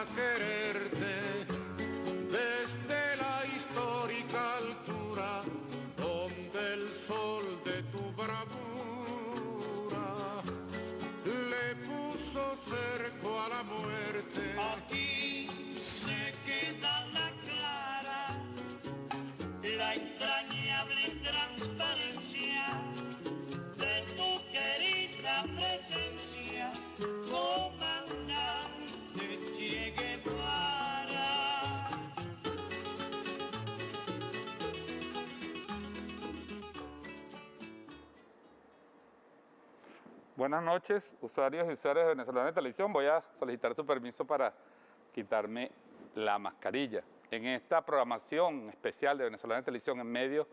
para quererte desde la histórica altura donde el sol de tu bravura le puso cerco a la muerte. Aquí se queda la clara, la entrañable transparencia de tu querida presencia, comandante Che Guevara. Buenas noches, usuarios y usuarias de Venezolana de Televisión. Voy a solicitar su permiso para quitarme la mascarilla. En esta programación especial de Venezolana de Televisión en medio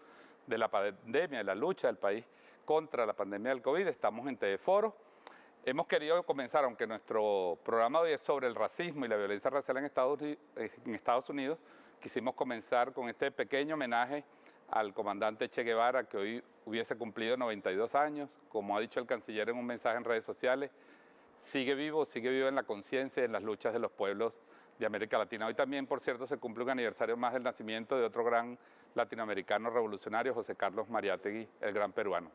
de la pandemia, de la lucha del país contra la pandemia del COVID, estamos en Teleforo. Hemos querido comenzar, aunque nuestro programa hoy es sobre el racismo y la violencia racial en Estados Unidos, quisimos comenzar con este pequeño homenaje al comandante Che Guevara, que hoy hubiese cumplido 92 años, como ha dicho el canciller en un mensaje en redes sociales, sigue vivo en la conciencia y en las luchas de los pueblos de América Latina. Hoy también, por cierto, se cumple un aniversario más del nacimiento de otro gran latinoamericano revolucionario, José Carlos Mariátegui, el gran peruano.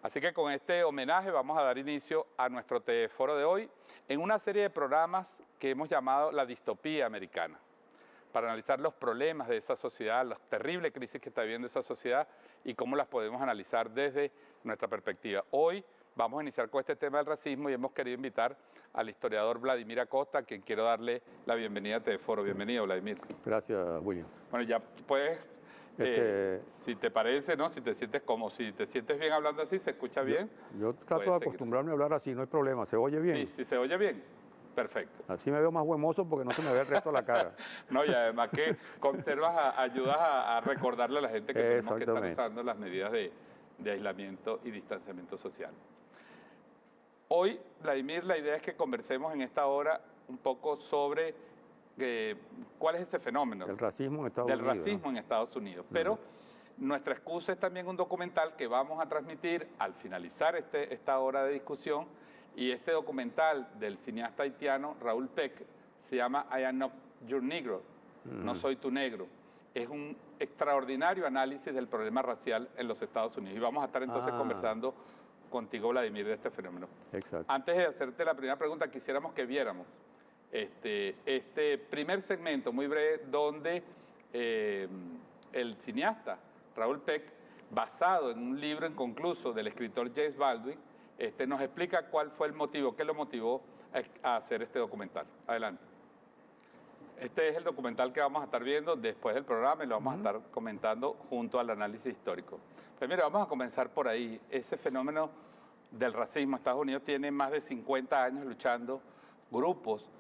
Así que con este homenaje vamos a dar inicio a nuestro Teleforo de hoy en una serie de programas que hemos llamado La Distopía Americana, para analizar los problemas de esa sociedad, las terribles crisis que está viviendo esa sociedad y cómo las podemos analizar desde nuestra perspectiva. Hoy vamos a iniciar con este tema del racismo y hemos querido invitar al historiador Vladimir Acosta, a quien quiero darle la bienvenida a Teleforo. Bienvenido, Vladimir. Gracias, William. Bueno, ya puedes, si te parece, ¿no? Si te sientes como, si te sientes bien hablando así, ¿se escucha bien? Yo trato de acostumbrarme a hablar así, no hay problema. ¿Se oye bien? Sí, sí se oye bien. Perfecto. Así me veo más huemoso porque no se me ve el resto de la cara. No, y además que conservas, ayudas a recordarle a la gente que tenemos que estar usando las medidas de aislamiento y distanciamiento social. Hoy, Vladimir, la idea es que conversemos en esta hora un poco sobre cuál es ese fenómeno. El racismo en Estados Unidos. Del racismo en Estados Unidos. Pero nuestra excusa es también un documental que vamos a transmitir al finalizar esta hora de discusión. Y este documental del cineasta haitiano Raúl Peck se llama I Am Not Your Negro, No Soy Tu Negro. Es un extraordinario análisis del problema racial en los Estados Unidos. Y vamos a estar entonces conversando contigo, Vladimir, de este fenómeno. Exacto. Antes de hacerte la primera pregunta, quisiéramos que viéramos este primer segmento muy breve donde el cineasta Raúl Peck, basado en un libro inconcluso del escritor James Baldwin, nos explica cuál fue el motivo, qué lo motivó a hacer este documental. Adelante. Este es el documental que vamos a estar viendo después del programa y lo vamos a estar comentando junto al análisis histórico. Pues mira, vamos a comenzar por ahí. Ese fenómeno del racismo, Estados Unidos tiene más de 50 años luchando, grupos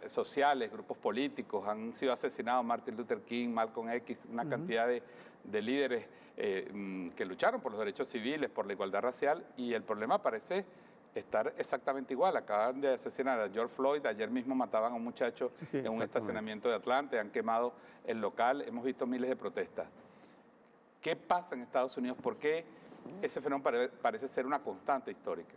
sociales, grupos políticos, han sido asesinados Martin Luther King, Malcolm X, una cantidad de líderes que lucharon por los derechos civiles, por la igualdad racial, y el problema parece estar exactamente igual. Acaban de asesinar a George Floyd, ayer mismo mataban a un muchacho en un estacionamiento de Atlanta, han quemado el local, hemos visto miles de protestas. ¿Qué pasa en Estados Unidos? ¿Por qué ese fenómeno parece ser una constante histórica?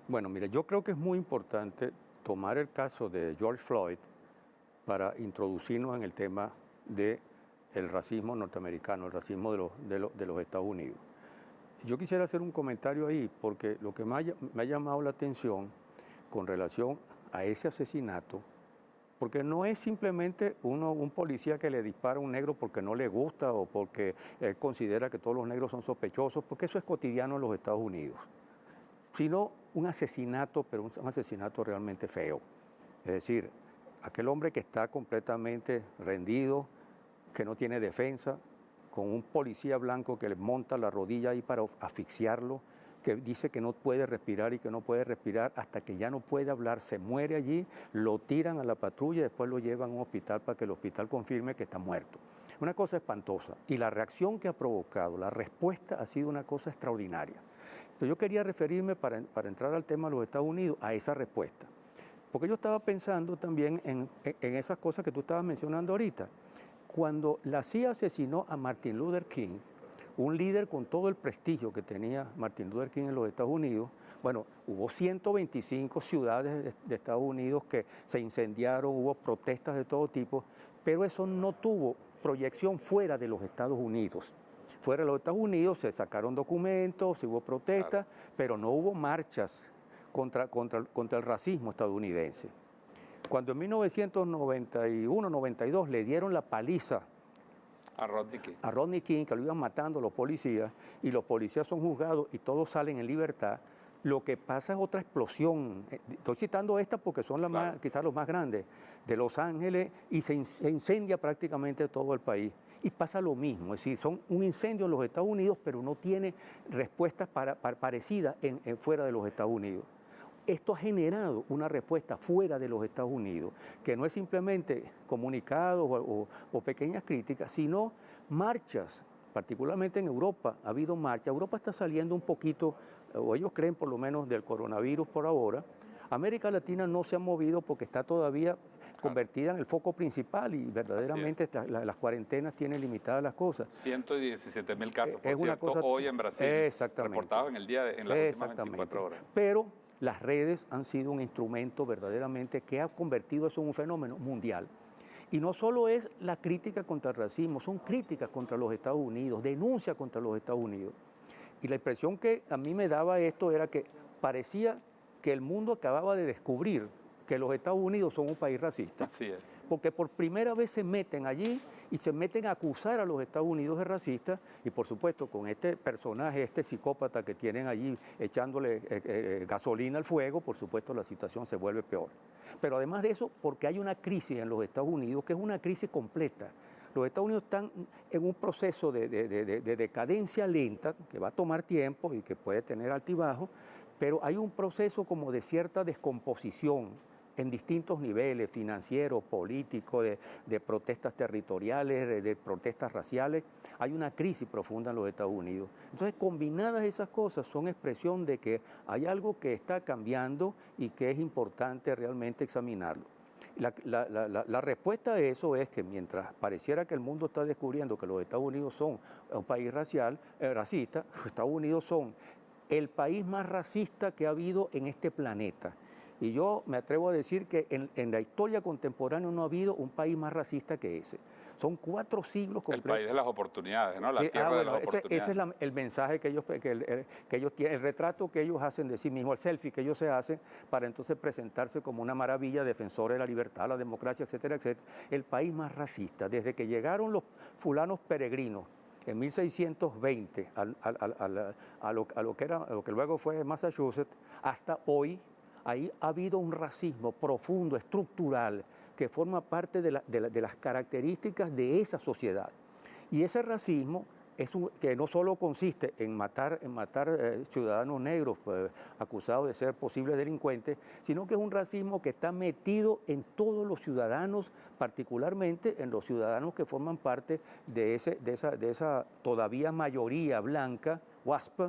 Bueno, mire, yo creo que es muy importante tomar el caso de George Floyd para introducirnos en el tema del racismo norteamericano, el racismo de los Estados Unidos. Yo quisiera hacer un comentario ahí, porque lo que me ha llamado la atención con relación a ese asesinato, porque no es simplemente un policía que le dispara a un negro porque no le gusta o porque él considera que todos los negros son sospechosos, porque eso es cotidiano en los Estados Unidos, sino un asesinato, pero un asesinato realmente feo. Es decir, aquel hombre que está completamente rendido, que no tiene defensa, con un policía blanco que le monta la rodilla ahí para asfixiarlo, que dice que no puede respirar y que no puede respirar hasta que ya no puede hablar, se muere allí, lo tiran a la patrulla y después lo llevan a un hospital para que el hospital confirme que está muerto. Una cosa espantosa. Y la reacción que ha provocado, la respuesta ha sido una cosa extraordinaria. Pero yo quería referirme, para entrar al tema de los Estados Unidos, a esa respuesta. Porque yo estaba pensando también en esas cosas que tú estabas mencionando ahorita. Cuando la CIA asesinó a Martin Luther King, un líder con todo el prestigio que tenía Martin Luther King en los Estados Unidos, Bueno, hubo 125 ciudades de Estados Unidos que se incendiaron, hubo protestas de todo tipo, pero eso no tuvo proyección fuera de los Estados Unidos. Fuera de los Estados Unidos se sacaron documentos, hubo protestas, pero no hubo marchas contra el racismo estadounidense. Cuando en 1991-92 le dieron la paliza A Rodney King. a Rodney King, que lo iban matando los policías, y los policías son juzgados y todos salen en libertad, lo que pasa es otra explosión. Estoy citando esta porque son las Claro. más, quizás los más grandes, de Los Ángeles, y se incendia prácticamente todo el país. Y pasa lo mismo, es decir, son un incendio en los Estados Unidos, pero no tiene respuestas parecidas fuera de los Estados Unidos. Esto ha generado una respuesta fuera de los Estados Unidos, que no es simplemente comunicados o pequeñas críticas, sino marchas, particularmente en Europa. Ha habido marchas. Europa está saliendo un poquito, o ellos creen por lo menos, del coronavirus por ahora. América Latina no se ha movido porque está todavía convertida en el foco principal y verdaderamente las cuarentenas tienen limitadas las cosas. 117.000 casos, por Es una cierto, cosa- hoy en Brasil. Exactamente. Reportados en el día, en las últimas 24 horas. Pero las redes han sido un instrumento verdaderamente que ha convertido eso en un fenómeno mundial. Y no solo es la crítica contra el racismo, son críticas contra los Estados Unidos, denuncias contra los Estados Unidos. Y la impresión que a mí me daba esto era que parecía que el mundo acababa de descubrir que los Estados Unidos son un país racista. Así es. Porque por primera vez se meten allí y se meten a acusar a los Estados Unidos de racistas, y por supuesto con este personaje, este psicópata que tienen allí echándole gasolina al fuego, por supuesto la situación se vuelve peor. Pero además de eso, porque hay una crisis en los Estados Unidos que es una crisis completa. Los Estados Unidos están en un proceso de decadencia lenta que va a tomar tiempo y que puede tener altibajos, pero hay un proceso como de cierta descomposición en distintos niveles, financieros, políticos, de protestas territoriales, de protestas raciales. Hay una crisis profunda en los Estados Unidos. Entonces, combinadas esas cosas son expresión de que hay algo que está cambiando y que es importante realmente examinarlo. La respuesta a eso es que mientras pareciera que el mundo está descubriendo que los Estados Unidos son un país racista, los Estados Unidos son el país más racista que ha habido en este planeta. Y yo me atrevo a decir que en la historia contemporánea no ha habido un país más racista que ese. Son 4 siglos El completos. país de las oportunidades, ¿no? La Sí, tierra de bueno, las oportunidades. ese es el mensaje que ellos tienen, el retrato que ellos hacen de sí mismos, el selfie que ellos se hacen para entonces presentarse como una maravilla, defensores de la libertad, la democracia, etcétera, etcétera. El país más racista, desde que llegaron los fulanos peregrinos en 1620 a lo que luego fue Massachusetts, hasta hoy, ahí ha habido un racismo profundo, estructural, que forma parte de las características de esa sociedad. Y ese racismo que no solo consiste en matar ciudadanos negros acusados de ser posibles delincuentes, sino que es un racismo que está metido en todos los ciudadanos, particularmente en los ciudadanos que forman parte de esa todavía mayoría blanca, WASP,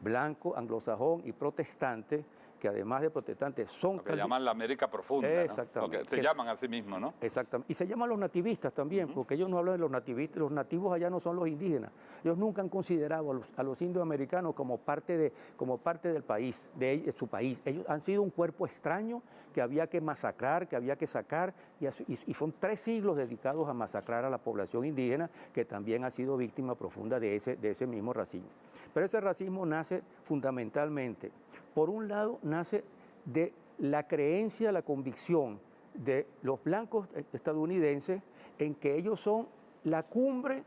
blanco, anglosajón y protestante, que además de protestantes son... Lo que llaman la América profunda, ¿no? Exactamente. Lo que se llaman a sí mismos, ¿no? Exactamente. Y se llaman los nativistas también, porque ellos no hablan de los nativistas. Los nativos allá no son los indígenas. Ellos nunca han considerado a los indios americanos como parte del país, de su país. Ellos han sido un cuerpo extraño que había que masacrar, que había que sacar, y son 3 siglos dedicados a masacrar a la población indígena, que también ha sido víctima profunda de ese mismo racismo. Pero ese racismo nace fundamentalmente, por un lado, nace de la creencia, la convicción de los blancos estadounidenses en que ellos son la cumbre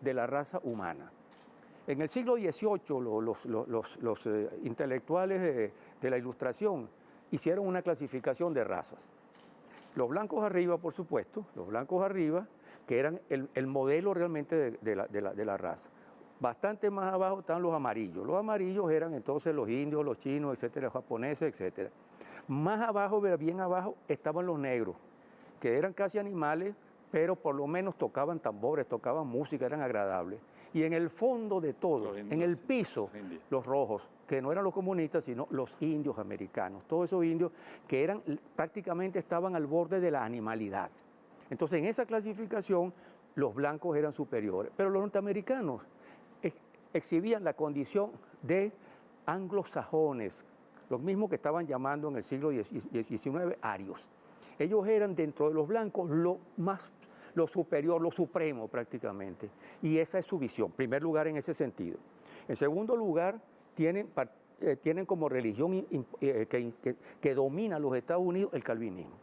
de la raza humana. En el siglo XVIII, los intelectuales de la Ilustración hicieron una clasificación de razas. Los blancos arriba, por supuesto, los blancos arriba, que eran el modelo realmente de la raza. Bastante más abajo están los amarillos. Los amarillos eran entonces los indios, los chinos, etcétera, los japoneses, etcétera. Más abajo, bien abajo, estaban los negros, que eran casi animales, pero por lo menos tocaban tambores, tocaban música, eran agradables. Y en el fondo de todo, en el piso, los rojos, que no eran los comunistas, sino los indios americanos. Todos esos indios que prácticamente estaban al borde de la animalidad. Entonces, en esa clasificación, los blancos eran superiores. Pero los norteamericanos exhibían la condición de anglosajones, los mismos que estaban llamando en el siglo XIX arios. Ellos eran dentro de los blancos lo superior, lo supremo prácticamente. Y esa es su visión, en primer lugar en ese sentido. En segundo lugar, tienen como religión que domina los Estados Unidos el calvinismo.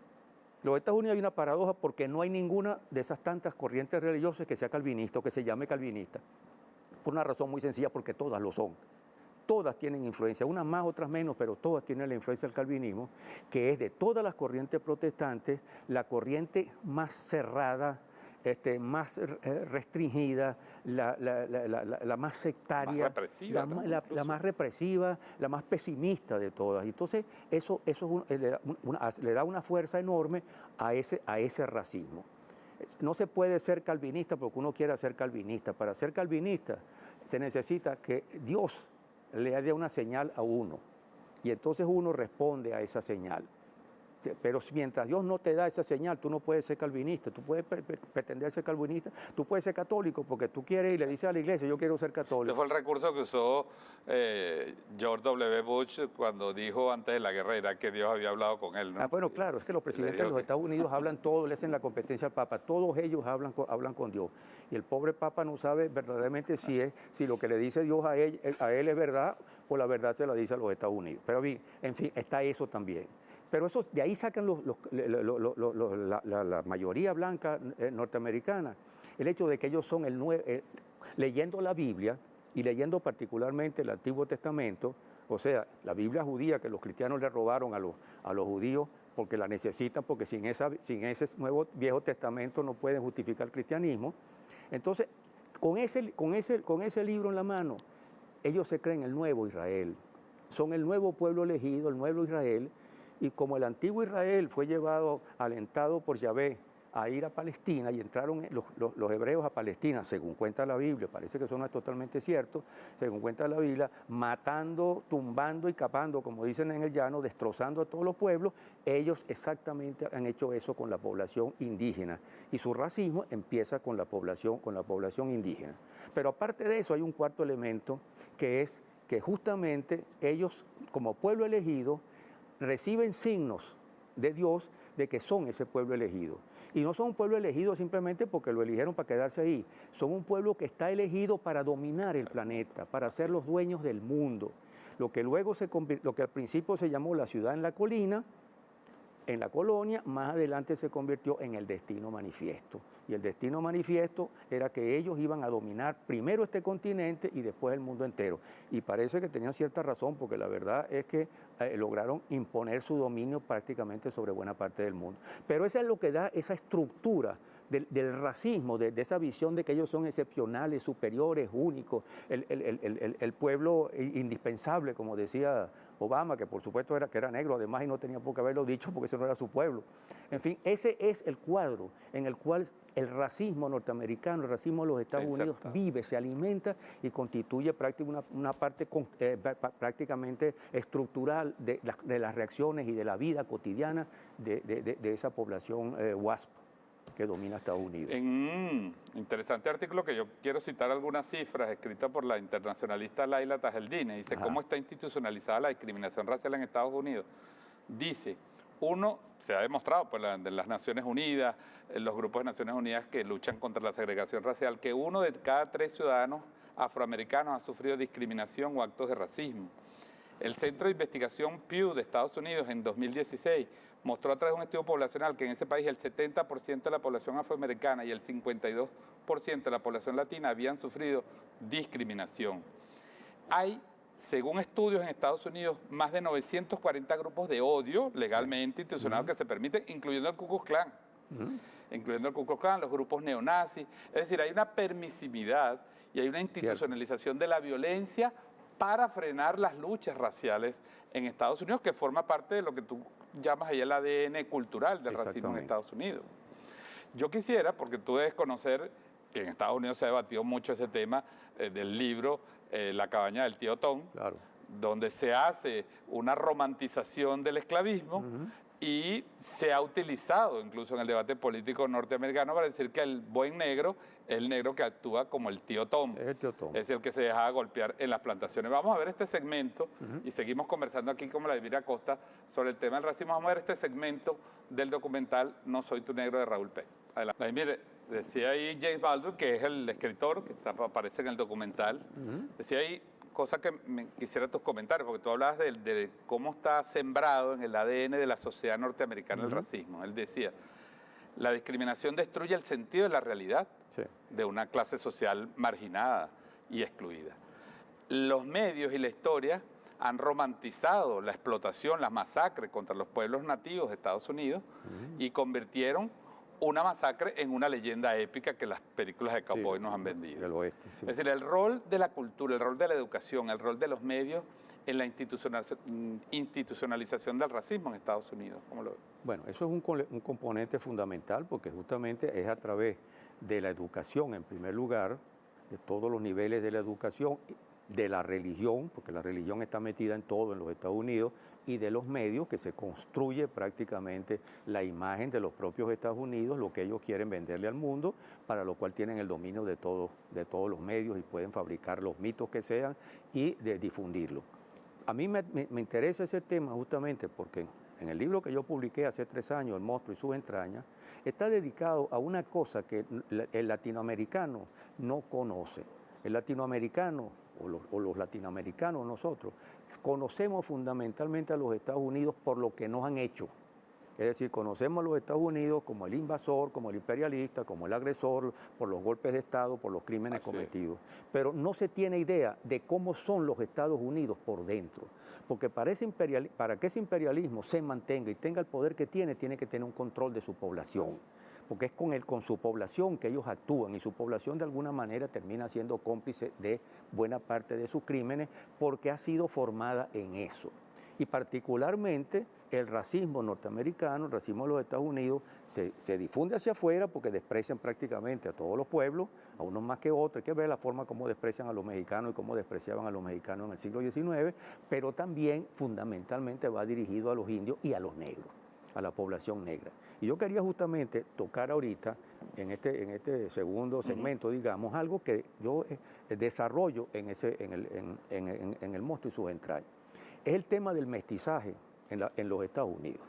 Los Estados Unidos hay una paradoja porque no hay ninguna de esas tantas corrientes religiosas que sea calvinista o que se llame calvinista. Por una razón muy sencilla, porque todas lo son. Todas tienen influencia, unas más, otras menos, pero todas tienen la influencia del calvinismo, que es de todas las corrientes protestantes, la corriente más cerrada, más restringida, la más sectaria, más represiva, la más represiva, la más pesimista de todas. Entonces, eso le da una fuerza enorme a ese racismo. No se puede ser calvinista porque uno quiera ser calvinista. Para ser calvinista se necesita que Dios le dé una señal a uno y entonces uno responde a esa señal. Pero mientras Dios no te da esa señal, tú no puedes ser calvinista, tú puedes pretender ser calvinista, tú puedes ser católico porque tú quieres y le dices a la iglesia, yo quiero ser católico. Este fue el recurso que usó George W. Bush cuando dijo antes de la guerra de Irak que Dios había hablado con él, ¿no? Bueno, claro, es que los presidentes de los Estados Unidos hablan todo, le hacen la competencia al Papa, todos ellos hablan con Dios. Y el pobre Papa no sabe verdaderamente si lo que le dice Dios a él es verdad o la verdad se la dice a los Estados Unidos. Pero bien, en fin, está eso también. Pero eso, de ahí sacan la mayoría blanca norteamericana, el hecho de que ellos son leyendo la Biblia y leyendo particularmente el Antiguo Testamento, o sea, la Biblia judía que los cristianos le robaron a los judíos porque la necesitan, porque sin ese nuevo Viejo Testamento no pueden justificar el cristianismo. Entonces, con ese libro en la mano, ellos se creen el nuevo Israel, son el nuevo pueblo elegido, el nuevo Israel. Y como el antiguo Israel fue alentado por Yahvé a ir a Palestina y entraron los hebreos a Palestina, según cuenta la Biblia, parece que eso no es totalmente cierto, según cuenta la Biblia, matando, tumbando y capando, como dicen en el llano, destrozando a todos los pueblos, ellos exactamente han hecho eso con la población indígena. Y su racismo empieza con la población indígena. Pero aparte de eso hay un cuarto elemento, que es que justamente ellos, como pueblo elegido, reciben signos de Dios de que son ese pueblo elegido. Y no son un pueblo elegido simplemente porque lo eligieron para quedarse ahí. Son un pueblo que está elegido para dominar el planeta, para ser los dueños del mundo. Lo que al principio se llamó la ciudad en la colina, en la colonia, más adelante se convirtió en el destino manifiesto. Y el destino manifiesto era que ellos iban a dominar primero este continente y después el mundo entero. Y parece que tenían cierta razón, porque la verdad es que lograron imponer su dominio prácticamente sobre buena parte del mundo. Pero eso es lo que da esa estructura del racismo, de esa visión de que ellos son excepcionales, superiores, únicos, el pueblo indispensable, como decía Obama, que por supuesto que era negro además y no tenía por qué haberlo dicho porque ese no era su pueblo. En fin, ese es el cuadro en el cual el racismo norteamericano, el racismo de los Estados Unidos vive, se alimenta y constituye una parte prácticamente estructural de las reacciones y de la vida cotidiana de esa población WASP que domina Estados Unidos. En un interesante artículo que yo quiero citar algunas cifras escritas por la internacionalista Laila Tajeldine, dice cómo está institucionalizada la discriminación racial en Estados Unidos. Dice, se ha demostrado por de las Naciones Unidas, los grupos de Naciones Unidas que luchan contra la segregación racial, que 1 de cada 3 ciudadanos afroamericanos ha sufrido discriminación o actos de racismo. El Centro de Investigación Pew de Estados Unidos en 2016 mostró a través de un estudio poblacional que en ese país el 70% de la población afroamericana y el 52% de la población latina habían sufrido discriminación. Hay, según estudios en Estados Unidos, más de 940 grupos de odio legalmente institucionados que se permiten, incluyendo el Ku Klux Klan. Incluyendo el Ku Klux Klan, los grupos neonazis. Es decir, hay una permisividad y hay una institucionalización de la violencia para frenar las luchas raciales en Estados Unidos, que forma parte de lo que tú llamas ahí el ADN cultural del racismo en Estados Unidos. Yo quisiera, porque tú debes conocer que en Estados Unidos se ha debatido mucho ese tema del libro La cabaña del tío Tom, donde se hace una romantización del esclavismo y se ha utilizado incluso en el debate político norteamericano para decir que el buen negro es el negro que actúa como el tío Tom. Es el tío Tom. Es el que se deja golpear en las plantaciones. Vamos a ver este segmento y seguimos conversando aquí con Vladimir Acosta sobre el tema del racismo. Vamos a ver este segmento del documental No soy tu negro de Raúl Peck. Adelante. Vladimir, decía ahí James Baldwin, que es el escritor que aparece en el documental, decía ahí cosa que quisiera tus comentarios, porque tú hablabas de cómo está sembrado en el ADN de la sociedad norteamericana el racismo. Él decía, la discriminación destruye el sentido de la realidad de una clase social marginada y excluida. Los medios y la historia han romantizado la explotación, las masacres contra los pueblos nativos de Estados Unidos y convirtieron una masacre en una leyenda épica que las películas de cowboy nos han vendido. Del oeste, sí. Es decir, el rol de la cultura, el rol de la educación, el rol de los medios en la institucionalización del racismo en Estados Unidos. ¿Cómo lo ves? Bueno, eso es un componente fundamental porque justamente es a través de la educación, en primer lugar, de todos los niveles de la educación, de la religión, porque la religión está metida en todo en los Estados Unidos, y de los medios, que se construye prácticamente la imagen de los propios Estados Unidos, lo que ellos quieren venderle al mundo, para lo cual tienen el dominio de todos los medios y pueden fabricar los mitos que sean y de difundirlo. A mí me interesa ese tema justamente porque en el libro que yo publiqué hace 3 años, El monstruo y sus entrañas, está dedicado a una cosa que el latinoamericano no conoce. El latinoamericano, o los latinoamericanos nosotros, conocemos fundamentalmente a los Estados Unidos por lo que nos han hecho. Es decir, conocemos a los Estados Unidos como el invasor, como el imperialista, como el agresor, por los golpes de Estado, por los crímenes cometidos. Pero no se tiene idea de cómo son los Estados Unidos por dentro. Porque para que ese imperialismo se mantenga y tenga el poder que tiene que tener un control de su población. Porque es con su población que ellos actúan y su población de alguna manera termina siendo cómplice de buena parte de sus crímenes porque ha sido formada en eso. Y particularmente el racismo norteamericano, el racismo de los Estados Unidos, se difunde hacia afuera porque desprecian prácticamente a todos los pueblos, a unos más que otros. Hay que ver la forma como desprecian a los mexicanos y cómo despreciaban a los mexicanos en el siglo XIX, pero también fundamentalmente va dirigido a los indios y a los negros, a la población negra. Y yo quería justamente tocar ahorita, en este segundo segmento, digamos, algo que yo desarrollo en el monstruo y sus entrañas. Es el tema del mestizaje en los Estados Unidos.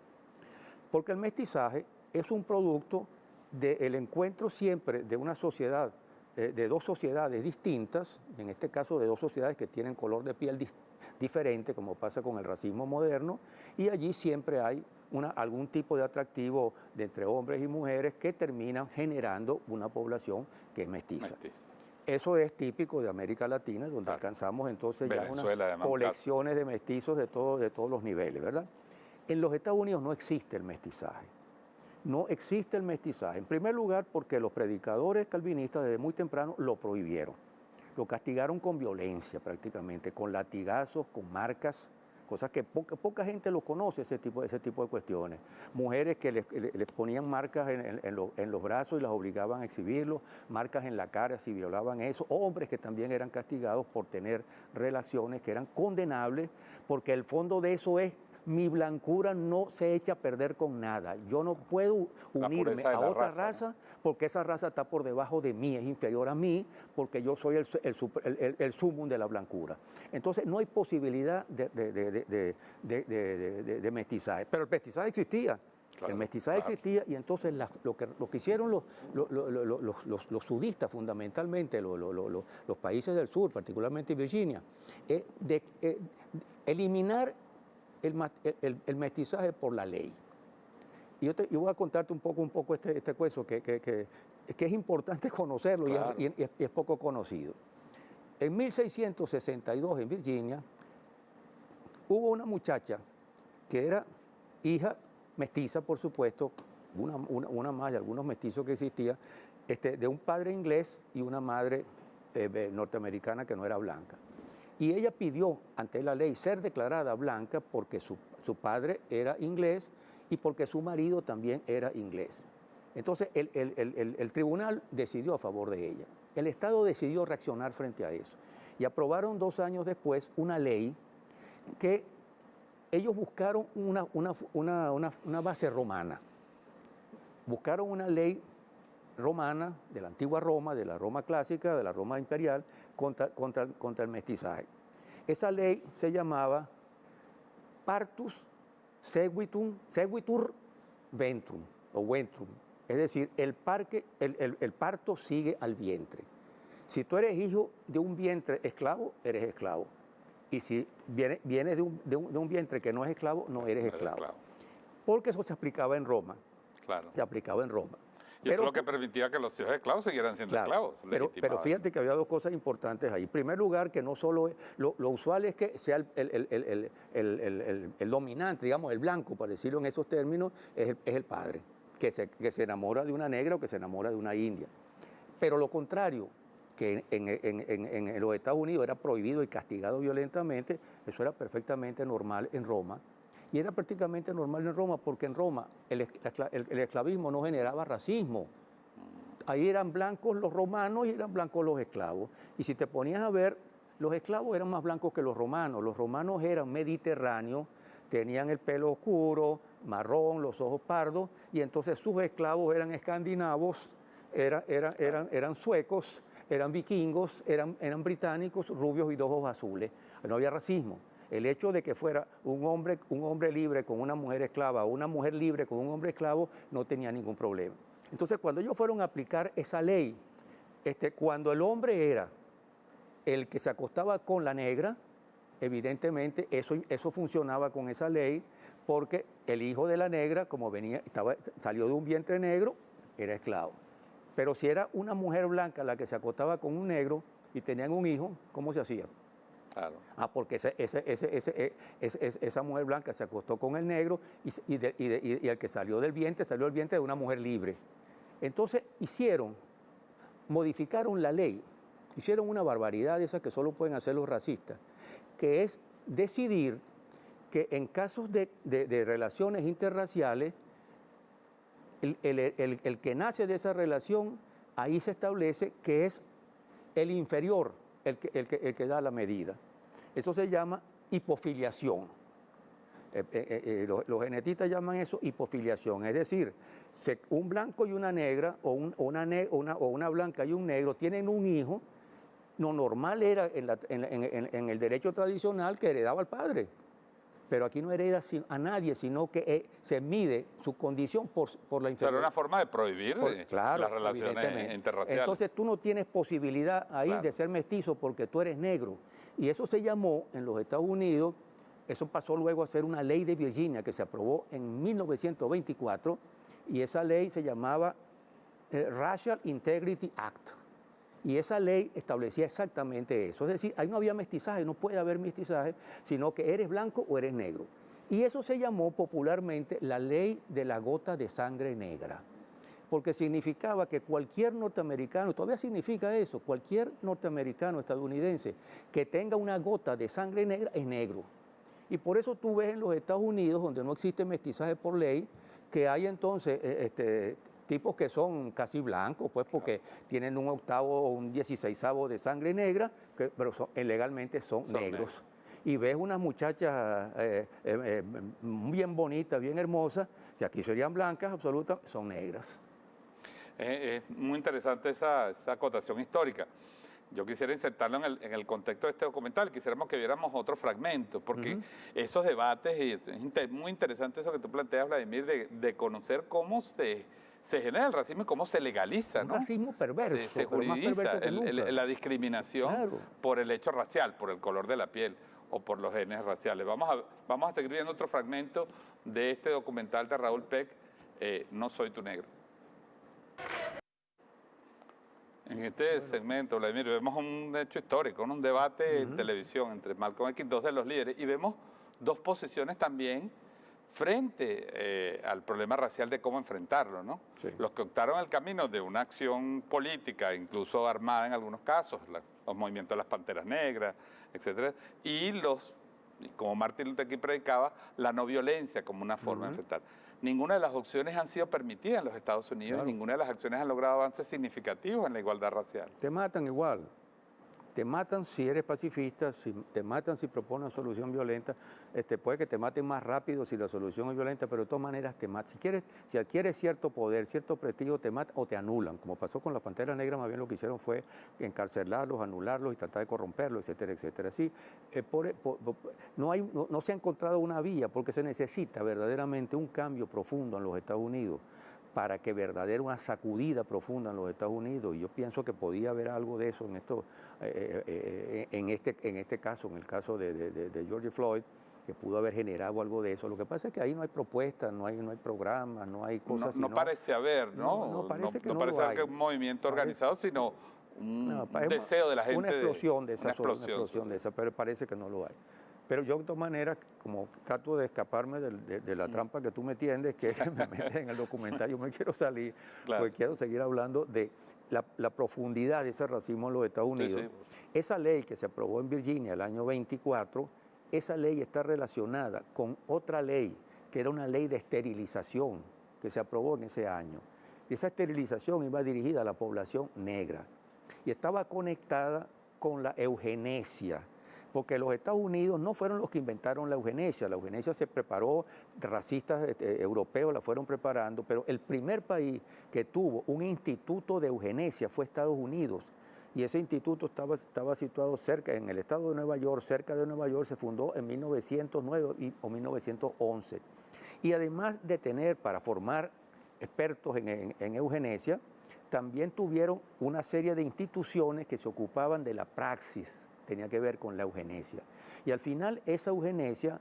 Porque el mestizaje es un producto del encuentro siempre de una sociedad, de dos sociedades distintas, en este caso de dos sociedades que tienen color de piel diferente, como pasa con el racismo moderno, y allí siempre hay algún tipo de atractivo entre hombres y mujeres que terminan generando una población que es mestiza. Eso es típico de América Latina, donde alcanzamos entonces Venezuela, ya unas colecciones de mestizos de todos los niveles, ¿verdad? En los Estados Unidos no existe el mestizaje. No existe el mestizaje. En primer lugar, porque los predicadores calvinistas desde muy temprano lo prohibieron. Lo castigaron con violencia prácticamente, con latigazos, con marcas, cosas que poca gente lo conoce, ese tipo de cuestiones. Mujeres que les ponían marcas en los brazos y las obligaban a exhibirlo, marcas en la cara si violaban eso, hombres que también eran castigados por tener relaciones que eran condenables, porque el fondo de eso es: mi blancura no se echa a perder con nada. Yo no puedo unirme a otra raza porque esa raza está por debajo de mí, es inferior a mí, porque yo soy el sumum de la blancura. Entonces no hay posibilidad de mestizaje. Pero el mestizaje existía. Claro, el mestizaje existía, y entonces lo que hicieron los sudistas, fundamentalmente los países del sur, particularmente Virginia, es eliminar el mestizaje por la ley. Y yo voy a contarte un poco este cuento que es importante conocerlo, claro, y es poco conocido. En 1662 en Virginia hubo una muchacha que era hija mestiza, por supuesto, una más de algunos mestizos que existían, de un padre inglés y una madre norteamericana que no era blanca. Y ella pidió ante la ley ser declarada blanca porque su padre era inglés y porque su marido también era inglés. Entonces el tribunal decidió a favor de ella. El Estado decidió reaccionar frente a eso. Y aprobaron 2 años después una ley que ellos buscaron una base romana. Buscaron una ley romana, de la antigua Roma, de la Roma clásica, de la Roma imperial, contra el mestizaje. Esa ley se llamaba Partus Seguitur Ventrum, o Ventrum. Es decir, el parto sigue al vientre. Si tú eres hijo de un vientre esclavo, eres esclavo. Y si vienes de un vientre que no es esclavo, no eres esclavo. Porque eso se aplicaba en Roma. Claro. Se aplicaba en Roma. Y eso es lo que permitía que los hijos de esclavos siguieran siendo esclavos. Pero fíjate que había dos cosas importantes ahí. En primer lugar, que no solo lo usual es que sea el dominante, digamos, el blanco, para decirlo en esos términos, es el padre, que se enamora de una negra o que se enamora de una india. Pero lo contrario, que en los Estados Unidos era prohibido y castigado violentamente, eso era perfectamente normal en Roma. Y era prácticamente normal en Roma porque en Roma el esclavismo no generaba racismo. Ahí eran blancos los romanos y eran blancos los esclavos. Y si te ponías a ver, los esclavos eran más blancos que los romanos. Los romanos eran mediterráneos, tenían el pelo oscuro, marrón, los ojos pardos, y entonces sus esclavos eran escandinavos, eran suecos, eran vikingos, eran británicos, rubios y de ojos azules. No había racismo. El hecho de que fuera un hombre libre con una mujer esclava o una mujer libre con un hombre esclavo no tenía ningún problema. Entonces, cuando ellos fueron a aplicar esa ley, cuando el hombre era el que se acostaba con la negra, evidentemente eso funcionaba con esa ley, porque el hijo de la negra, como salió de un vientre negro, era esclavo. Pero si era una mujer blanca la que se acostaba con un negro y tenían un hijo, ¿cómo se hacía? Claro. Porque esa mujer blanca se acostó con el negro y el que salió del vientre de una mujer libre. Entonces modificaron la ley, hicieron una barbaridad de esas que solo pueden hacer los racistas, que es decidir que en casos de relaciones interraciales, el que nace de esa relación, ahí se establece que es el inferior el que da la medida. Eso se llama hipofiliación. Los genetistas llaman eso hipofiliación. Es decir, un blanco y una negra, o una blanca y un negro, tienen un hijo. Lo normal era en el derecho tradicional que heredaba al padre. Pero aquí no hereda a nadie, sino que se mide su condición por la inferioridad. Pero una forma de prohibir las relaciones interraciales. Entonces tú no tienes posibilidad ahí de ser mestizo porque tú eres negro. Y eso se llamó en los Estados Unidos, eso pasó luego a ser una ley de Virginia que se aprobó en 1924, y esa ley se llamaba Racial Integrity Act. Y esa ley establecía exactamente eso. Es decir, ahí no había mestizaje, no puede haber mestizaje, sino que eres blanco o eres negro. Y eso se llamó popularmente la ley de la gota de sangre negra, porque significaba que cualquier norteamericano, todavía significa eso, cualquier norteamericano estadounidense que tenga una gota de sangre negra es negro. Y por eso tú ves en los Estados Unidos, donde no existe mestizaje por ley, que hay entonces tipos que son casi blancos, pues porque tienen un octavo o un 16avo de sangre negra, pero legalmente son negros. Y ves unas muchachas bien bonitas, bien hermosas, que aquí serían blancas, absolutamente, son negras. Es muy interesante esa acotación histórica. Yo quisiera insertarlo en el contexto de este documental, quisiéramos que viéramos otro fragmento, porque esos debates, y es muy interesante eso que tú planteas, Vladimir, de conocer cómo se genera el racismo y cómo se legaliza, ¿no? Un racismo perverso. Se juridiza la discriminación por el hecho racial, por el color de la piel o por los genes raciales. Vamos a seguir viendo otro fragmento de este documental de Raúl Peck, No soy tu negro. En este segmento, Vladimir, vemos un hecho histórico, un debate en televisión entre Malcolm X, dos de los líderes, y vemos dos posiciones también frente al problema racial de cómo enfrentarlo, ¿no? Sí. Los que optaron el camino de una acción política, incluso armada en algunos casos, los movimientos de las Panteras Negras, etcétera, y como Martin Luther King predicaba, la no violencia como una forma de enfrentar. Ninguna de las opciones han sido permitidas en los Estados Unidos, y ninguna de las acciones han logrado avances significativos en la igualdad racial. Te matan igual. te matan si eres pacifista, si te matan si propones una solución violenta, puede que te maten más rápido si la solución es violenta, pero de todas maneras te matan. Si adquieres cierto poder, cierto prestigio, te matan o te anulan, como pasó con la Pantera Negra. Más bien lo que hicieron fue encarcelarlos, anularlos y tratar de corromperlos, etcétera, etcétera. Así, no se ha encontrado una vía, porque se necesita verdaderamente un cambio profundo en los Estados Unidos para que verdadera una sacudida profunda en los Estados Unidos. Y yo pienso que podía haber algo de eso en este caso, en el caso de George Floyd, que pudo haber generado algo de eso. Lo que pasa es que ahí no hay propuestas, no hay programas, no hay cosas. No parece haber, ¿no? No parece que no parece lo haber hay. Un movimiento organizado, sino un deseo de la gente. Una explosión de una explosión de esa, pero parece que no lo hay. Pero yo de todas maneras, como trato de escaparme de la trampa que tú me tiendes, que me metes en el documental, yo me quiero salir, Claro. porque quiero seguir hablando de la profundidad de ese racismo en los Estados Unidos. Sí. Esa ley que se aprobó en Virginia el año 24, esa ley está relacionada con otra ley, que era una ley de esterilización, que se aprobó en ese año. Y esa esterilización iba dirigida a la población negra y estaba conectada con la eugenesia, porque los Estados Unidos no fueron los que inventaron la eugenesia se preparó, racistas europeos la fueron preparando, pero el primer país que tuvo un instituto de eugenesia fue Estados Unidos, y ese instituto estaba situado cerca, en el estado de Nueva York, cerca de Nueva York, se fundó en 1909 o 1911, y además de tener para formar expertos en eugenesia, también tuvieron una serie de instituciones que se ocupaban de la praxis, tenía que ver con la eugenesia. Y al final esa eugenesia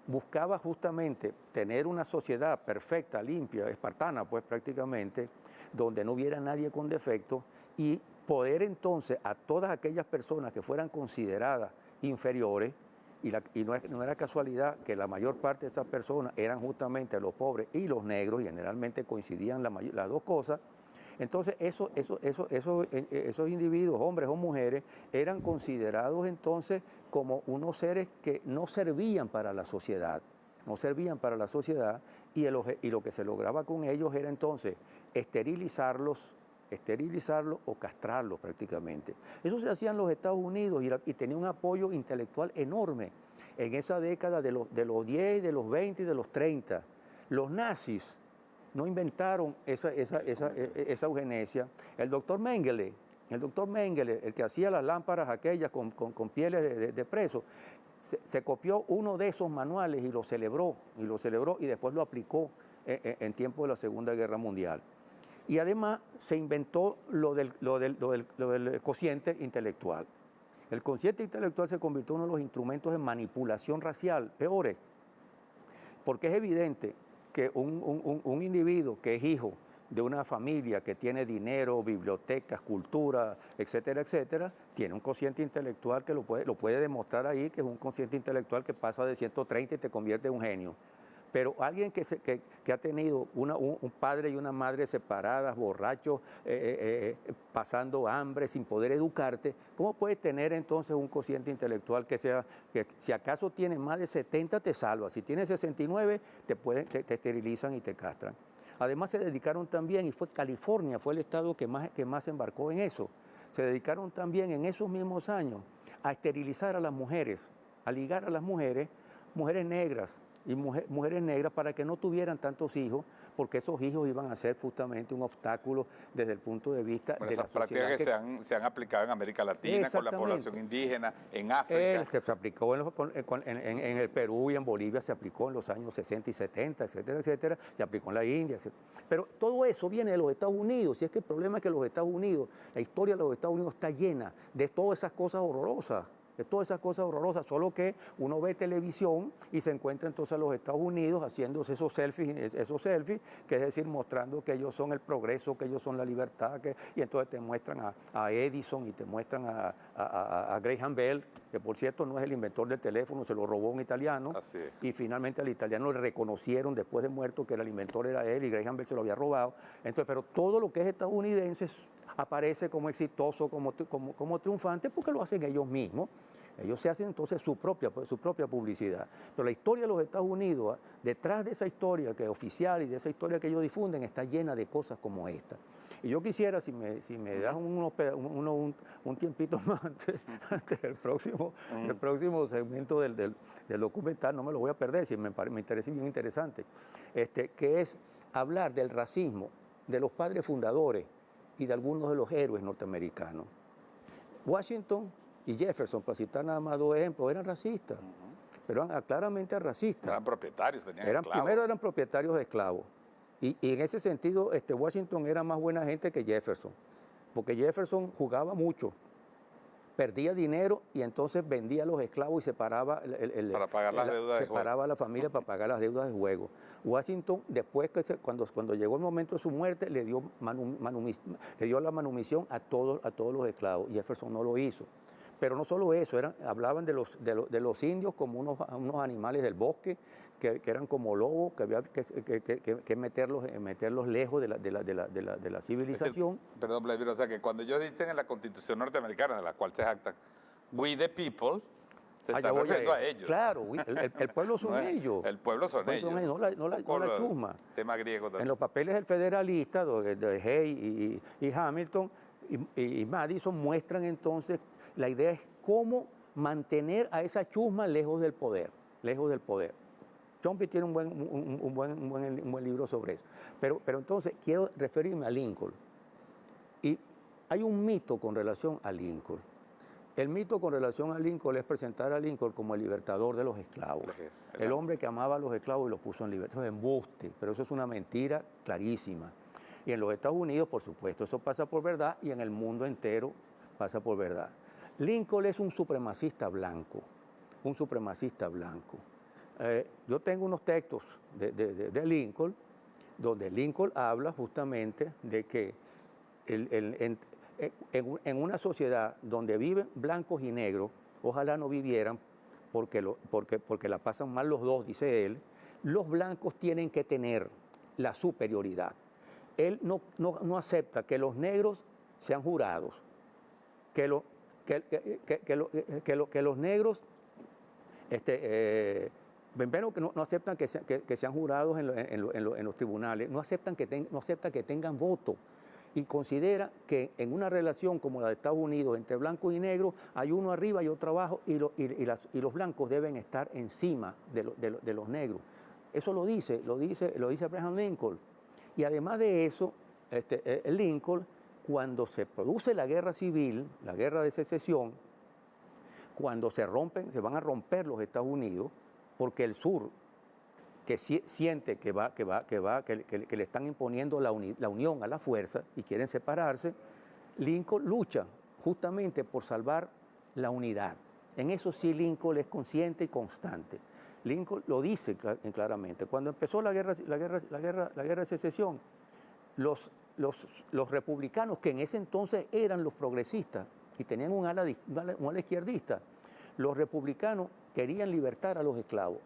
buscaba justamente tener una sociedad perfecta, limpia, espartana, pues prácticamente, donde no hubiera nadie con defecto, y poder entonces a todas aquellas personas que fueran consideradas inferiores, y no era casualidad que la mayor parte de esas personas eran justamente los pobres y los negros, y generalmente coincidían las dos cosas. Entonces, esos individuos, hombres o mujeres, eran considerados entonces como unos seres que no servían para la sociedad, y lo que se lograba con ellos era entonces esterilizarlos o castrarlos prácticamente. Eso se hacía en los Estados Unidos y tenía un apoyo intelectual enorme en esa década de los 10, de los 20 y de los 30. Los nazis no inventaron esa eugenesia. El doctor Mengele, el que hacía las lámparas aquellas con pieles de preso, se copió uno de esos manuales y lo celebró y después lo aplicó en tiempo de la Segunda Guerra Mundial. Y además se inventó lo del cociente intelectual. El cociente intelectual se convirtió en uno de los instrumentos de manipulación racial peores, porque es evidente que un individuo que es hijo de una familia que tiene dinero, bibliotecas, cultura, etcétera, etcétera, tiene un cociente intelectual que lo puede demostrar ahí, que es un cociente intelectual que pasa de 130 y te convierte en un genio. Pero alguien que ha tenido un padre y una madre separadas, borrachos, pasando hambre, sin poder educarte, ¿cómo puedes tener entonces un cociente intelectual que si acaso tienes más de 70 te salva, si tienes 69 te esterilizan y te castran? Además se dedicaron también, y California fue el estado que más se embarcó en eso, se dedicaron también en esos mismos años a esterilizar a las mujeres, a ligar a las mujeres negras, y mujeres negras, para que no tuvieran tantos hijos, porque esos hijos iban a ser justamente un obstáculo desde el punto de vista de la sociedad. Prácticas que se han aplicado en América Latina, con la población indígena, en África. Se aplicó en el Perú y en Bolivia, se aplicó en los años 60 y 70, etcétera, etcétera, se aplicó en la India, etcétera. Pero todo eso viene de los Estados Unidos, y es que el problema es que los Estados Unidos, la historia de los Estados Unidos está llena de todas esas cosas horrorosas, solo que uno ve televisión y se encuentra entonces a los Estados Unidos haciéndose esos selfies, que es decir, mostrando que ellos son el progreso, que ellos son la libertad, y entonces te muestran a Edison y te muestran a Graham Bell, que por cierto no es el inventor del teléfono, se lo robó un italiano, y finalmente al italiano le reconocieron después de muerto que el inventor era él y Graham Bell se lo había robado. Entonces, pero todo lo que es estadounidense aparece como exitoso, como triunfante, porque lo hacen ellos mismos. Ellos se hacen entonces su propia publicidad. Pero la historia de los Estados Unidos, detrás de esa historia que es oficial y de esa historia que ellos difunden, está llena de cosas como esta. Y yo quisiera, si me das un tiempito más antes del próximo segmento del documental, no me lo voy a perder, si me interesa bien interesante, que es hablar del racismo de los padres fundadores y de algunos de los héroes norteamericanos. Washington y Jefferson, para citar nada más dos ejemplos, eran racistas, pero eran claramente racistas. Eran propietarios, tenían esclavos. Primero eran propietarios de esclavos. Y en ese sentido, Washington era más buena gente que Jefferson, porque Jefferson jugaba mucho, perdía dinero y entonces vendía los esclavos y separaba para pagar las deudas de juego. Separaba a la familia para pagar las deudas de juego. Washington, después cuando llegó el momento de su muerte, le dio la manumisión a todos los esclavos. Jefferson no lo hizo. Pero no solo eso, hablaban de los indios como unos animales del bosque, que eran como lobos, que había que meterlos lejos de la civilización. Perdón, Vladimir, o sea que cuando ellos dicen en la Constitución norteamericana, de la cual se jactan, we the people, se están refiriendo a ellos. Claro, el pueblo son ellos. El pueblo son ellos. No la chusma. Tema griego también. En los papeles del Federalista, de Hay y Hamilton y Madison, muestran entonces, la idea es cómo mantener a esa chusma lejos del poder. Chomsky tiene un buen libro sobre eso. Pero entonces quiero referirme a Lincoln. Y hay un mito con relación a Lincoln. El mito con relación a Lincoln es presentar a Lincoln como el libertador de los esclavos. El hombre que amaba a los esclavos y los puso en libertad. Eso es embuste, pero eso es una mentira clarísima. Y en los Estados Unidos, por supuesto, eso pasa por verdad, y en el mundo entero pasa por verdad. Lincoln es un supremacista blanco. Yo tengo unos textos de Lincoln, donde Lincoln habla justamente de que en una sociedad donde viven blancos y negros, ojalá no vivieran porque la pasan mal los dos, dice él, los blancos tienen que tener la superioridad. Él no acepta que los negros sean jurados, que los negros primero que no aceptan que sean jurados en los tribunales, no aceptan que tengan voto, y considera que en una relación como la de Estados Unidos entre blancos y negros hay uno arriba y otro abajo, y los blancos deben estar encima de los negros. Eso lo dice Abraham Lincoln. Y además de eso, Lincoln, cuando se produce la guerra civil, la guerra de secesión, cuando se van a romper los Estados Unidos, porque el sur, que siente que le están imponiendo la unión a la fuerza y quieren separarse, Lincoln lucha justamente por salvar la unidad. En eso sí Lincoln es consciente y constante. Lincoln lo dice claramente. Cuando empezó la guerra de secesión, los republicanos, que en ese entonces eran los progresistas y tenían un ala izquierdista, los republicanos querían libertar a los esclavos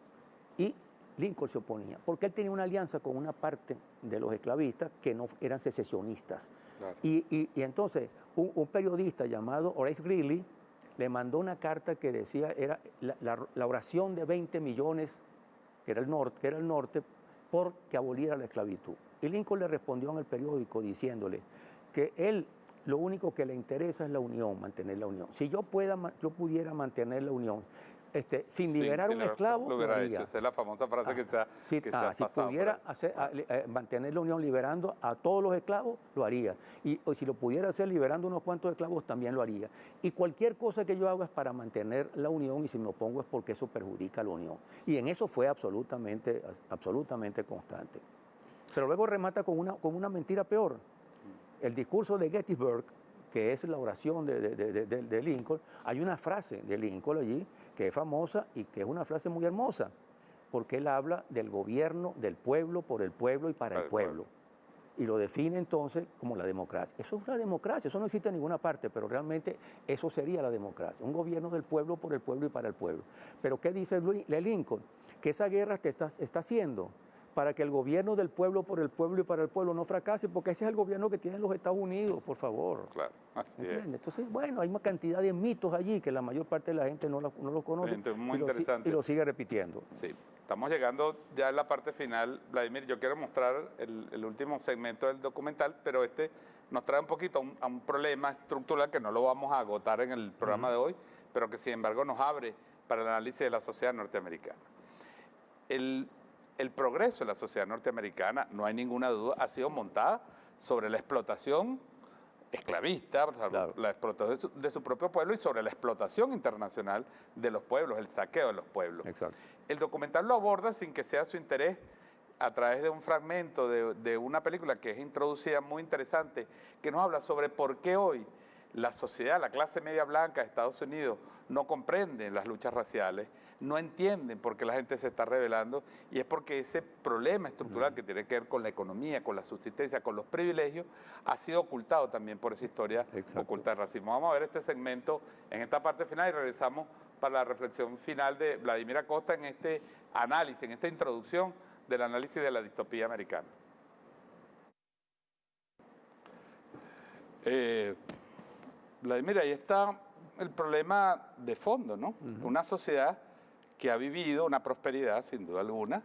y Lincoln se oponía, porque él tenía una alianza con una parte de los esclavistas que no eran secesionistas. Claro. Y entonces un periodista llamado Horace Greeley le mandó una carta que decía, era la oración de 20 millones, que era el norte, por que aboliera la esclavitud. Y Lincoln le respondió en el periódico diciéndole que él lo único que le interesa es la unión, mantener la unión. Si yo pudiera mantener la unión, sin liberar un esclavo, lo hubiera hecho. Esa es la famosa frase que se ha si pudiera mantener la unión liberando a todos los esclavos, lo haría. O si lo pudiera hacer liberando unos cuantos esclavos, también lo haría. Y cualquier cosa que yo haga es para mantener la unión, y si me opongo es porque eso perjudica a la unión. Y en eso fue absolutamente constante. Pero luego remata con una mentira peor. El discurso de Gettysburg, que es la oración de Lincoln, hay una frase de Lincoln allí que es famosa y que es una frase muy hermosa, porque él habla del gobierno del pueblo, por el pueblo y para el pueblo. Y lo define entonces como la democracia. Eso es la democracia, eso no existe en ninguna parte, pero realmente eso sería la democracia, un gobierno del pueblo, por el pueblo y para el pueblo. Pero ¿qué dice Lincoln? Que esa guerra está haciendo para que el gobierno del pueblo, por el pueblo y para el pueblo no fracase, porque ese es el gobierno que tienen los Estados Unidos, por favor. Claro, así es. ¿Entiendes? Entonces, bueno, hay una cantidad de mitos allí que la mayor parte de la gente no lo conoce Gente muy y lo interesante. y lo sigue repitiendo. Sí, estamos llegando ya en la parte final. Vladimir, yo quiero mostrar el último segmento del documental, pero este nos trae un poquito a un problema estructural que no lo vamos a agotar en el programa de hoy, pero que sin embargo nos abre para el análisis de la sociedad norteamericana. El progreso de la sociedad norteamericana, no hay ninguna duda, ha sido montada sobre la explotación esclavista, Claro. la explotación de su propio pueblo y sobre la explotación internacional de los pueblos, el saqueo de los pueblos. Exacto. El documental lo aborda sin que sea su interés a través de un fragmento de una película que es introducida muy interesante, que nos habla sobre por qué hoy la sociedad, la clase media blanca de Estados Unidos no comprenden las luchas raciales, no entienden por qué la gente se está rebelando, y es porque ese problema estructural que tiene que ver con la economía, con la subsistencia, con los privilegios, ha sido ocultado también por esa historia oculta del racismo. Vamos a ver este segmento en esta parte final y regresamos para la reflexión final de Vladimir Acosta en este análisis, en esta introducción del análisis de la distopía americana. Vladimir, ahí está el problema de fondo, ¿no? Una sociedad que ha vivido una prosperidad, sin duda alguna,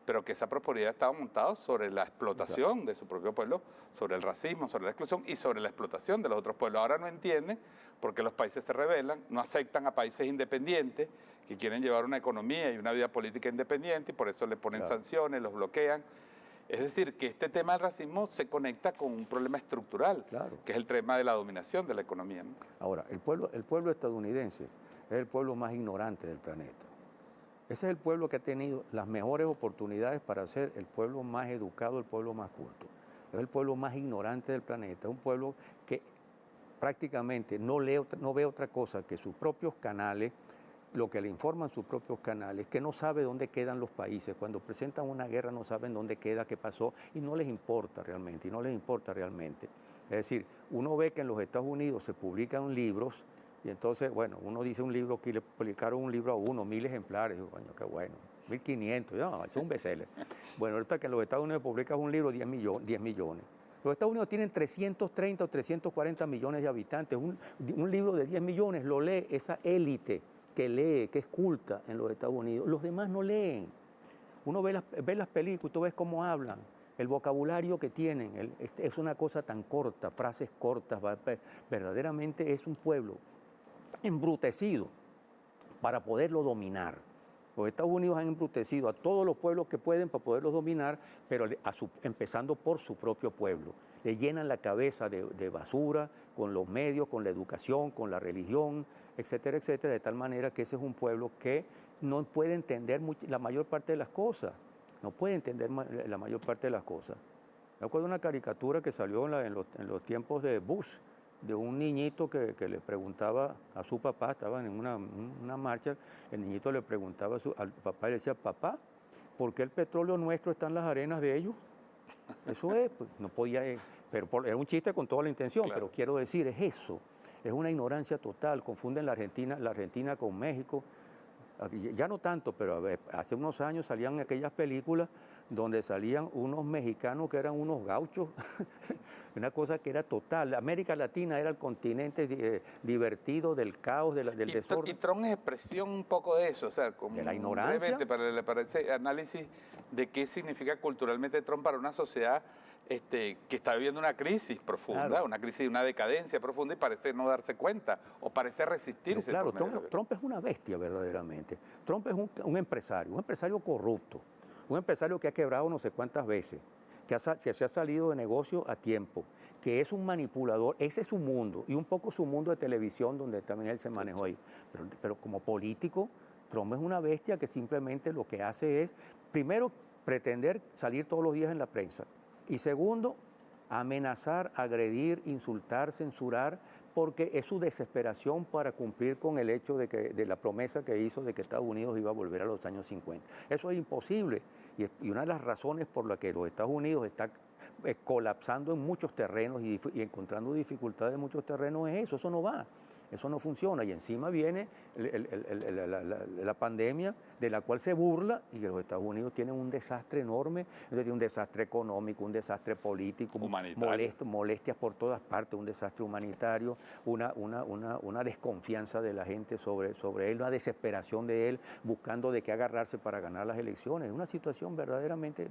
pero que esa prosperidad estaba montada sobre la explotación de su propio pueblo, sobre el racismo, sobre la exclusión y sobre la explotación de los otros pueblos. Ahora no entienden por qué los países se rebelan, no aceptan a países independientes que quieren llevar una economía y una vida política independiente y por eso le ponen sanciones, los bloquean. Es decir, que este tema del racismo se conecta con un problema estructural, que es el tema de la dominación de la economía, ¿no? Ahora, el pueblo estadounidense es el pueblo más ignorante del planeta. Ese es el pueblo que ha tenido las mejores oportunidades para ser el pueblo más educado, el pueblo más culto. Es el pueblo más ignorante del planeta, es un pueblo que prácticamente no ve otra cosa que sus propios canales, lo que le informan sus propios canales, que no sabe dónde quedan los países. Cuando presentan una guerra no saben dónde queda, qué pasó, y no les importa realmente, Es decir, uno ve que en los Estados Unidos se publican libros, y entonces, bueno, uno dice un libro, que le publicaron un libro a uno, 1000 ejemplares, y yo, coño, qué bueno, 1500, no, es un bestseller. Bueno, ahorita que en los Estados Unidos publican un libro, 10 millones. Los Estados Unidos tienen 330 o 340 millones de habitantes. Un libro de 10 millones lo lee esa élite que lee, que es culta en los Estados Unidos. Los demás no leen. Uno ve las películas y tú ves cómo hablan. El vocabulario que tienen es una cosa tan corta, frases cortas. Verdaderamente es un pueblo embrutecido para poderlo dominar. Los Estados Unidos han embrutecido a todos los pueblos que pueden para poderlos dominar, pero empezando por su propio pueblo. Le llenan la cabeza de basura con los medios, con la educación, con la religión, etcétera, etcétera, de tal manera que ese es un pueblo que no puede entender la mayor parte de las cosas. No puede entender la mayor parte de las cosas. Me acuerdo de una caricatura que salió en los tiempos de Bush, de un niñito que le preguntaba a su papá, estaban en una marcha, el niñito le preguntaba al papá y le decía, papá, ¿por qué el petróleo nuestro está en las arenas de ellos? Eso es, pues no podía, pero era un chiste con toda la intención, pero quiero decir, es eso, es una ignorancia total, confunden la Argentina con México. Ya no tanto, pero hace unos años salían aquellas películas donde salían unos mexicanos que eran unos gauchos, una cosa que era total. América Latina era el continente divertido del caos, del desorden. Y Trump es expresión un poco de eso, o sea, como de la ignorancia. Para ese análisis de qué significa culturalmente Trump para una sociedad que está viviendo una crisis profunda, una crisis, una decadencia profunda y parece no darse cuenta o parece resistirse. Claro, Trump es una bestia verdaderamente. Trump es un empresario corrupto, un empresario que ha quebrado no sé cuántas veces, que se ha salido de negocio a tiempo, que es un manipulador, ese es su mundo, y un poco su mundo de televisión donde también él se manejó ahí. Pero como político, Trump es una bestia que simplemente lo que hace es, primero, pretender salir todos los días en la prensa, y segundo, amenazar, agredir, insultar, censurar, porque es su desesperación para cumplir con el hecho de la promesa que hizo de que Estados Unidos iba a volver a los años 50. Eso es imposible, y una de las razones por las que los Estados Unidos está colapsando en muchos terrenos y encontrando dificultades en muchos terrenos es eso no va. Eso no funciona. Y encima viene la pandemia de la cual se burla y que los Estados Unidos tienen un desastre enorme, entonces tiene un desastre económico, un desastre político, molestias por todas partes, un desastre humanitario, una desconfianza de la gente sobre él, una desesperación de él buscando de qué agarrarse para ganar las elecciones. Es una situación verdaderamente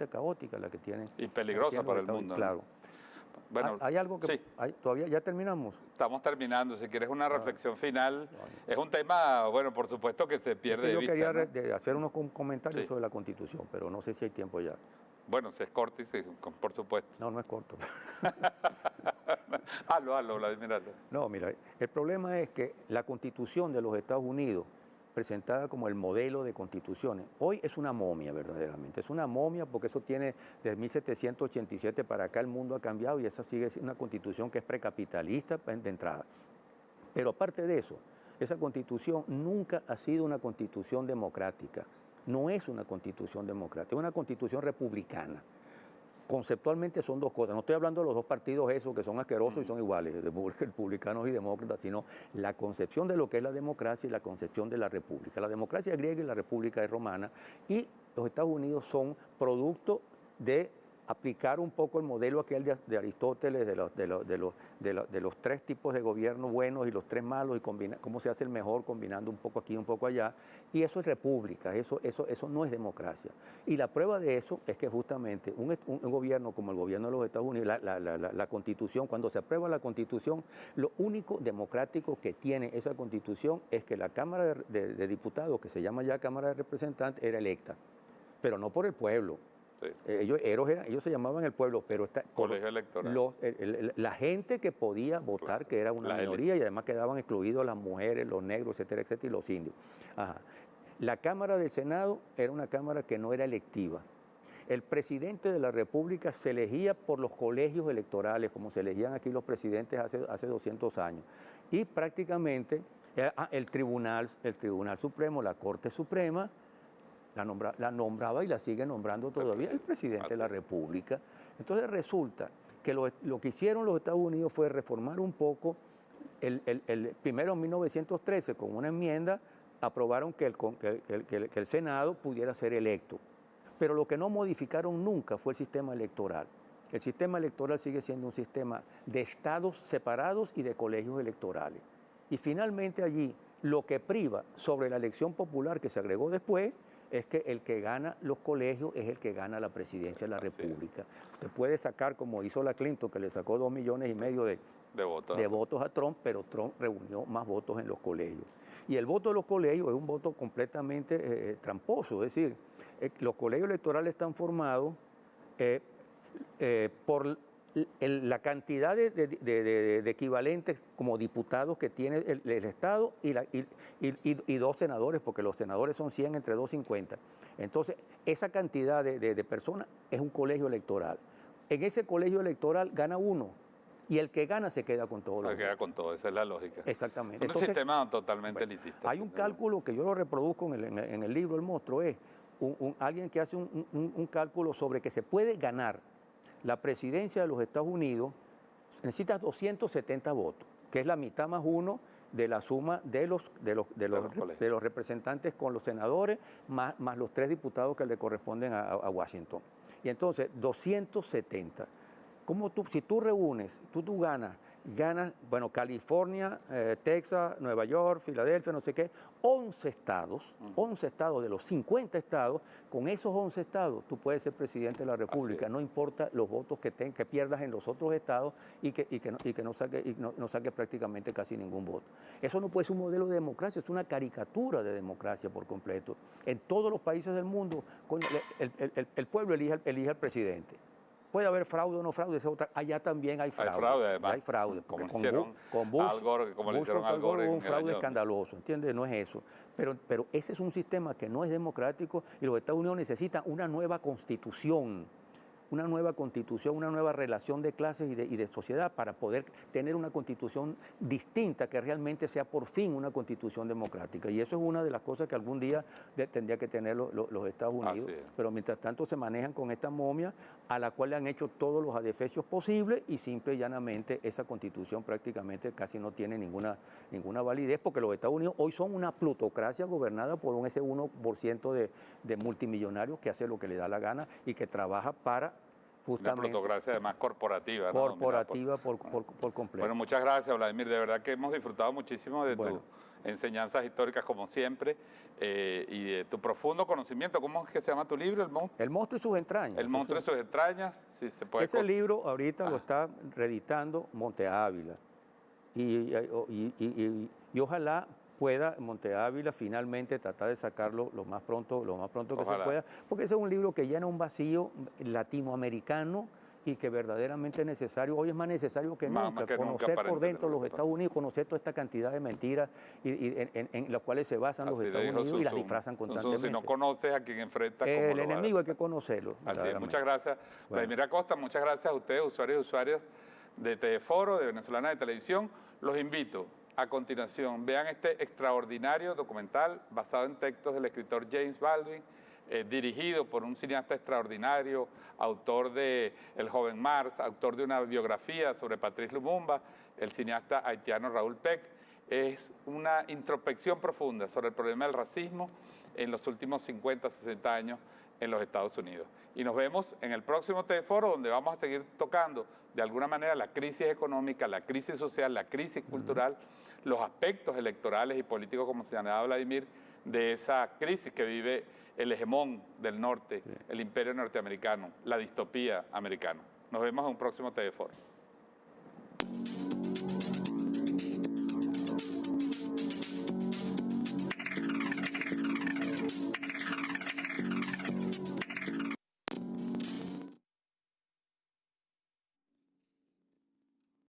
caótica la que tienen. Y peligrosa para el mundo. Claro. ¿No? Bueno, hay algo que todavía ya terminamos. Estamos terminando. Si quieres una reflexión final, es un tema, bueno, por supuesto que se pierde de vista. Yo quería ¿no? hacer unos comentarios sobre la Constitución, pero no sé si hay tiempo ya. Bueno, si es corto, sí, por supuesto. No es corto. hazlo, Vladimir. No, mira, el problema es que la Constitución de los Estados Unidos, presentada como el modelo de constituciones, hoy es una momia verdaderamente, es una momia porque eso tiene desde 1787 para acá el mundo ha cambiado y esa sigue siendo una constitución que es precapitalista de entrada. Pero aparte de eso, esa constitución nunca ha sido una constitución democrática, no es una constitución democrática, es una constitución republicana. Conceptualmente son dos cosas. No estoy hablando de los dos partidos esos que son asquerosos y son iguales, republicanos y demócratas, sino la concepción de lo que es la democracia y la concepción de la república. La democracia es griega y la república es romana. Y los Estados Unidos son producto de aplicar un poco el modelo aquel de Aristóteles, de los tres tipos de gobierno buenos y los tres malos, y cómo se hace el mejor combinando un poco aquí y un poco allá. Y eso es república, eso no es democracia. Y la prueba de eso es que justamente un gobierno como el gobierno de los Estados Unidos, la Constitución, cuando se aprueba la Constitución, lo único democrático que tiene esa Constitución es que la Cámara de Diputados, que se llama ya Cámara de Representantes, era electa, pero no por el pueblo. Sí. Ellos se llamaban el pueblo, pero colegio electoral. La gente que podía votar, claro, que era una minoría, y además quedaban excluidos las mujeres, los negros, etcétera, etcétera, y los indios. Ajá. La Cámara del Senado era una Cámara que no era electiva. El presidente de la República se elegía por los colegios electorales, como se elegían aquí los presidentes hace 200 años. Y prácticamente el Tribunal Supremo, la Corte Suprema, la nombraba y la sigue nombrando todavía el presidente de la República. Entonces resulta que lo que hicieron los Estados Unidos fue reformar un poco, primero en 1913 con una enmienda aprobaron que el Senado pudiera ser electo, pero lo que no modificaron nunca fue el sistema electoral. El sistema electoral sigue siendo un sistema de estados separados y de colegios electorales. Y finalmente allí lo que priva sobre la elección popular que se agregó después es que el que gana los colegios es el que gana la presidencia de la República. Usted puede sacar, como hizo la Clinton, que le sacó 2,5 millones de votos a Trump, pero Trump reunió más votos en los colegios. Y el voto de los colegios es un voto completamente tramposo, es decir, los colegios electorales están formados por la cantidad de equivalentes como diputados que tiene el Estado y 2 senadores, porque los senadores son 100 entre 250. Entonces, esa cantidad de personas es un colegio electoral. En ese colegio electoral gana uno y el que gana se queda con todo. Se queda con todo, esa es la lógica. Exactamente. Es un sistema totalmente elitista. Hay un cálculo que yo lo reproduzco en el libro El Monstruo, es alguien que hace un cálculo sobre que se puede ganar la presidencia de los Estados Unidos, necesitas 270 votos, que es la mitad más uno de la suma de los representantes con los senadores, más los 3 diputados que le corresponden a Washington. Y entonces, 270. Si tú reúnes, tú ganas, bueno, California, Texas, Nueva York, Filadelfia, no sé qué, 11 estados de los 50 estados, con esos 11 estados tú puedes ser presidente de la República, no importa los votos que pierdas en los otros estados y que no saques prácticamente casi ningún voto. Eso no puede ser un modelo de democracia, es una caricatura de democracia por completo. En todos los países del mundo, el pueblo elige al presidente. Puede haber fraude o no fraude, allá también hay fraude. Hay fraude, además. Hay fraude. Como con Bush, como le hicieron Al Gore hubo un fraude escandaloso, ¿entiendes? No es eso. Pero ese es un sistema que no es democrático y los Estados Unidos necesitan una nueva constitución una nueva constitución, una nueva relación de clases y de sociedad para poder tener una constitución distinta que realmente sea por fin una constitución democrática. Y eso es una de las cosas que algún día tendría que tener los Estados Unidos. Pero mientras tanto se manejan con esta momia a la cual le han hecho todos los adefesios posibles y simple y llanamente esa constitución prácticamente casi no tiene ninguna validez porque los Estados Unidos hoy son una plutocracia gobernada por ese 1% de multimillonarios que hace lo que le da la gana y que trabaja para justamente... Una plutocracia además corporativa, ¿no? Corporativa por completo. Bueno, muchas gracias, Vladimir. De verdad que hemos disfrutado muchísimo de tus enseñanzas históricas, como siempre, y de tu profundo conocimiento. ¿Cómo es que se llama tu libro? El monstruo y sus entrañas. El monstruo y sus entrañas, si se puede... Ese libro ahorita lo está reeditando Monte Ávila. Y ojalá pueda Monte Ávila finalmente tratar de sacarlo lo más pronto que se pueda, porque ese es un libro que llena un vacío latinoamericano y que verdaderamente es necesario, hoy es más necesario que nunca, conocer por dentro los Estados Unidos, conocer toda esta cantidad de mentiras en las cuales se basan los Estados Unidos y las disfrazan constantemente. Si no conoces a quien enfrentas, el enemigo hay que conocerlo. Así es, muchas gracias. Vladimir Acosta, muchas gracias a ustedes, usuarios y usuarias de Teleforo, de Venezolana de Televisión. Los invito a continuación, vean este extraordinario documental basado en textos del escritor James Baldwin, dirigido por un cineasta extraordinario, autor de El joven Mars, autor de una biografía sobre Patrice Lumumba, el cineasta haitiano Raúl Peck. Es una introspección profunda sobre el problema del racismo en los últimos 50, 60 años en los Estados Unidos. Y nos vemos en el próximo Teleforo, donde vamos a seguir tocando de alguna manera la crisis económica, la crisis social, la crisis cultural, los aspectos electorales y políticos, como señalaba Vladimir, de esa crisis que vive el hegemón del norte, el imperio norteamericano, la distopía americana. Nos vemos en un próximo Teleforo.